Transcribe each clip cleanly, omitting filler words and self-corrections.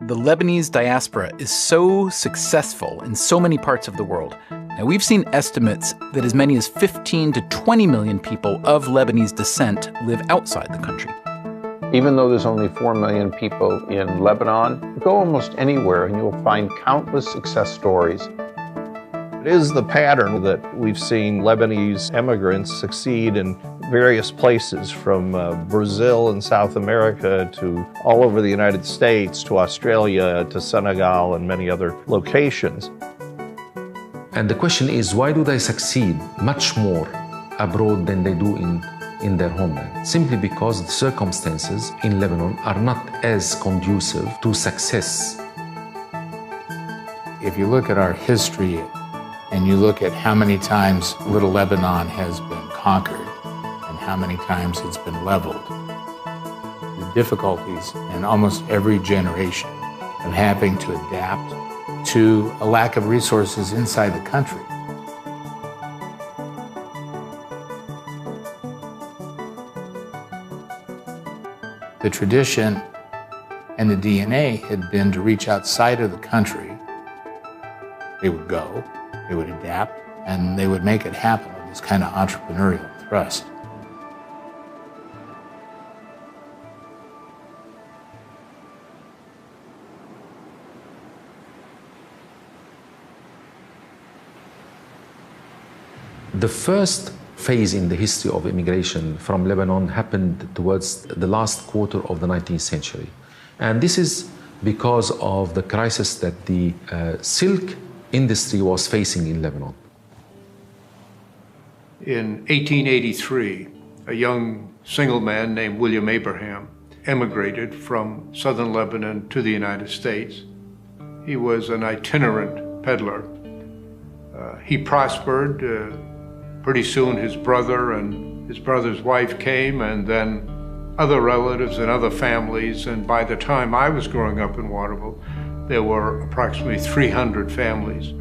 the Lebanese diaspora is so successful in so many parts of the world. Now, we've seen estimates that as many as 15 to 20 million people of Lebanese descent live outside the country. Even though there's only 4 million people in Lebanon, go almost anywhere and you'll find countless success stories. It is the pattern that we've seen Lebanese immigrants succeed in various places, from Brazil and South America to all over the United States, to Australia, to Senegal, and many other locations. And the question is, why do they succeed much more abroad than they do in their homeland? Simply because the circumstances in Lebanon are not as conducive to success. If you look at our history and you look at how many times Little Lebanon has been conquered and how many times it's been leveled, the difficulties in almost every generation of having to adapt to a lack of resources inside the country. The tradition and the DNA had been to reach outside of the country. They would go, they would adapt, and they would make it happen with this kind of entrepreneurial thrust. The first phase in the history of immigration from Lebanon happened towards the last quarter of the 19th century. And this is because of the crisis that the silk industry was facing in Lebanon. In 1883, a young single man named William Abraham emigrated from southern Lebanon to the United States. He was an itinerant peddler. He prospered. Pretty soon his brother and his brother's wife came, and then other relatives and other families, and by the time I was growing up in Waterville, there were approximately 300 families.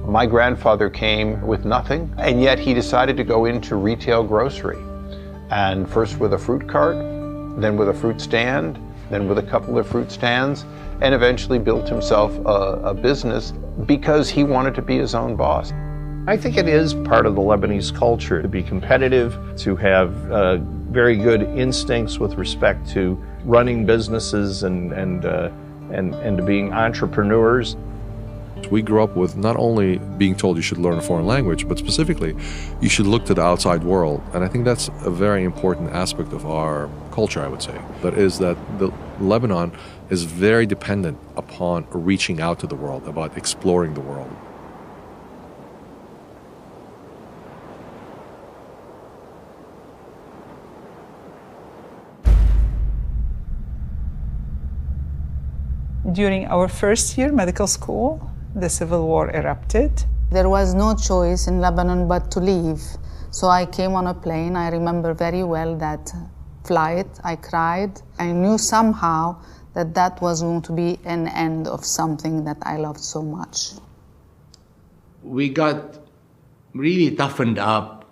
My grandfather came with nothing, and yet he decided to go into retail grocery. And first with a fruit cart, then with a fruit stand, then with a couple of fruit stands, and eventually built himself a business because he wanted to be his own boss. I think it is part of the Lebanese culture to be competitive, to have very good instincts with respect to running businesses and to being entrepreneurs. We grew up with not only being told you should learn a foreign language, but specifically, you should look to the outside world. And I think that's a very important aspect of our culture, I would say. That is that Lebanon is very dependent upon reaching out to the world, about exploring the world. During our first year medical school, the civil war erupted. There was no choice in Lebanon but to leave. So I came on a plane. I remember very well that flight. I cried. I knew somehow that that was going to be an end of something that I loved so much. We got really toughened up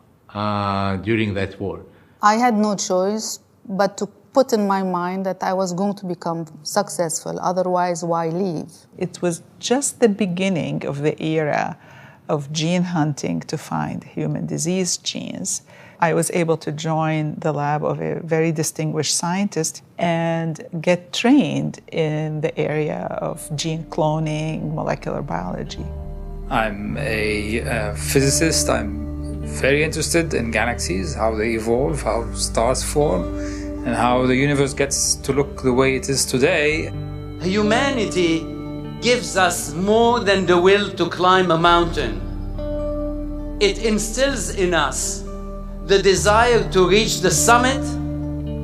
during that war. I had no choice but to put in my mind that I was going to become successful, otherwise why leave? It was just the beginning of the era of gene hunting to find human disease genes. I was able to join the lab of a very distinguished scientist and get trained in the area of gene cloning, molecular biology. I'm a physicist. I'm very interested in galaxies, how they evolve, how stars form, and how the universe gets to look the way it is today. Humanity gives us more than the will to climb a mountain. It instills in us the desire to reach the summit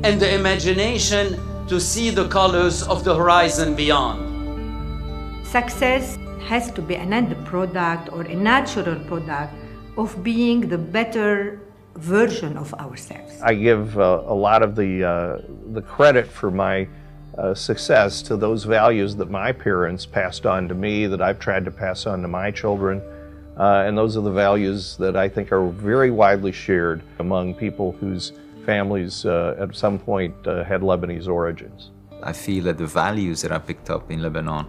and the imagination to see the colors of the horizon beyond. Success has to be an end product or a natural product of being the better version of ourselves. I give a lot of the credit for my success to those values that my parents passed on to me, that I've tried to pass on to my children, and those are the values that I think are very widely shared among people whose families at some point had Lebanese origins. I feel that the values that I picked up in Lebanon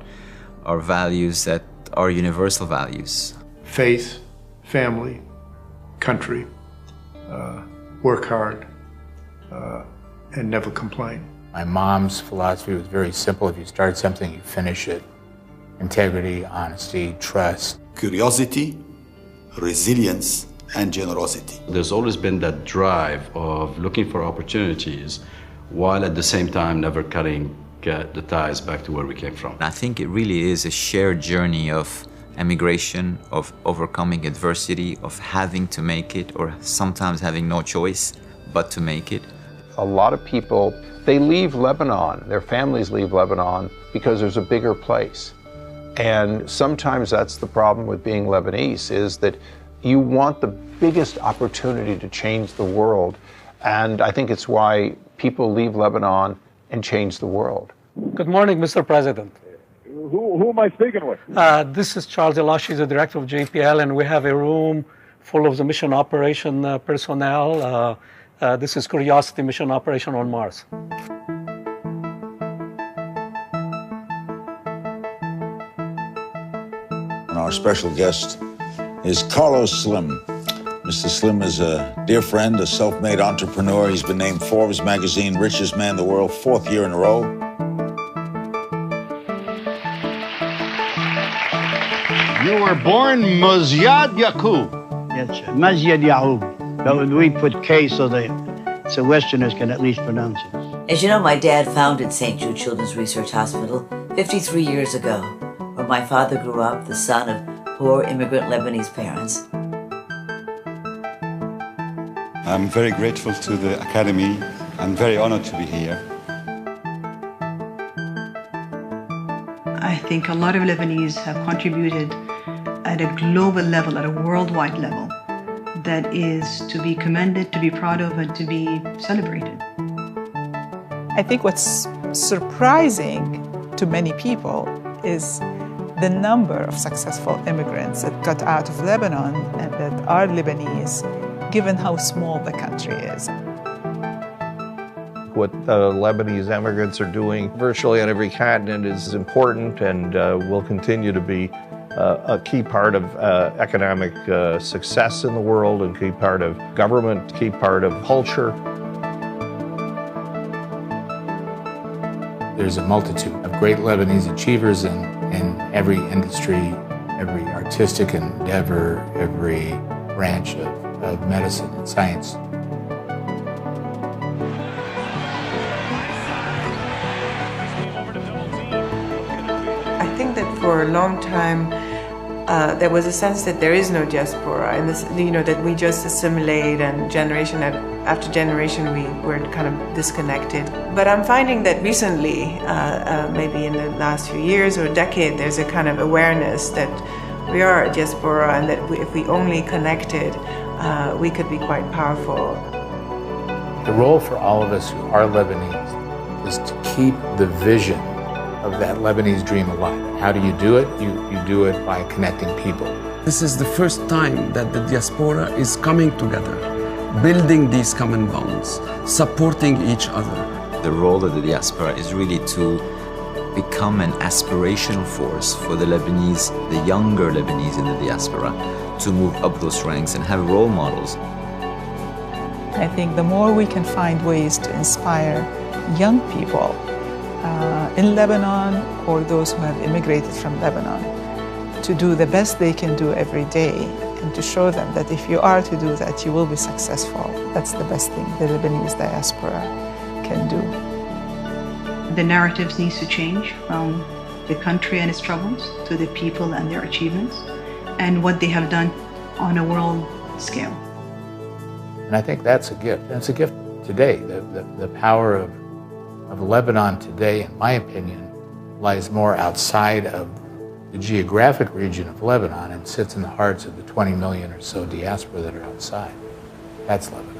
are values that are universal values. Faith, family, country, work hard, and never complain. My mom's philosophy was very simple. If you start something, you finish it. Integrity, honesty, trust. Curiosity, resilience, and generosity. There's always been that drive of looking for opportunities while at the same time never cutting the ties back to where we came from. I think it really is a shared journey of emigration, of overcoming adversity, of having to make it, or sometimes having no choice but to make it. A lot of people, they leave Lebanon, their families leave Lebanon because there's a bigger place. And sometimes that's the problem with being Lebanese, is that you want the biggest opportunity to change the world. And I think it's why people leave Lebanon and change the world. Good morning, Mr. President. Who am I speaking with? This is Charles Elashi, the director of JPL, and we have a room full of the mission operation personnel. This is Curiosity mission operation on Mars. And our special guest is Carlos Slim. Mr. Slim is a dear friend, a self-made entrepreneur. He's been named Forbes magazine richest man in the world 4th year in a row. You were born Mazyad Yaqub. Yes, sir. Mazyad Yaqub. But we put K so Westerners can at least pronounce it. As you know, my dad founded St. Jude Children's Research Hospital 53 years ago, where my father grew up, the son of poor immigrant Lebanese parents. I'm very grateful to the Academy. I'm very honored to be here. I think a lot of Lebanese have contributed at a global level, at a worldwide level, that is to be commended, to be proud of, and to be celebrated. I think what's surprising to many people is the number of successful immigrants that got out of Lebanon and that are Lebanese, given how small the country is. What Lebanese immigrants are doing virtually on every continent is important and will continue to be a key part of economic success in the world, and key part of government, key part of culture. There's a multitude of great Lebanese achievers in every industry, every artistic endeavor, every branch of medicine and science. I think that for a long time there was a sense that there is no diaspora, and this, that we just assimilate, and generation after generation we were kind of disconnected. But I'm finding that recently, maybe in the last few years or decade, there's a kind of awareness that we are a diaspora, and that if we only connected, we could be quite powerful. The role for all of us who are Lebanese is to keep the vision of that Lebanese dream alive. How do you do it? You do it by connecting people. This is the first time that the diaspora is coming together, building these common bonds, supporting each other. The role of the diaspora is really to become an aspirational force for the Lebanese, the younger Lebanese in the diaspora, to move up those ranks and have role models. I think the more we can find ways to inspire young people in Lebanon, or those who have immigrated from Lebanon, to do the best they can do every day, and to show them that if you are to do that, you will be successful. That's the best thing the Lebanese diaspora can do. The narratives needs to change from the country and its troubles to the people and their achievements and what they have done on a world scale. And I think that's a gift. And it's a gift today. The power of Lebanon today, in my opinion, lies more outside of the geographic region of Lebanon and sits in the hearts of the 20 million or so diaspora that are outside. That's Lebanon.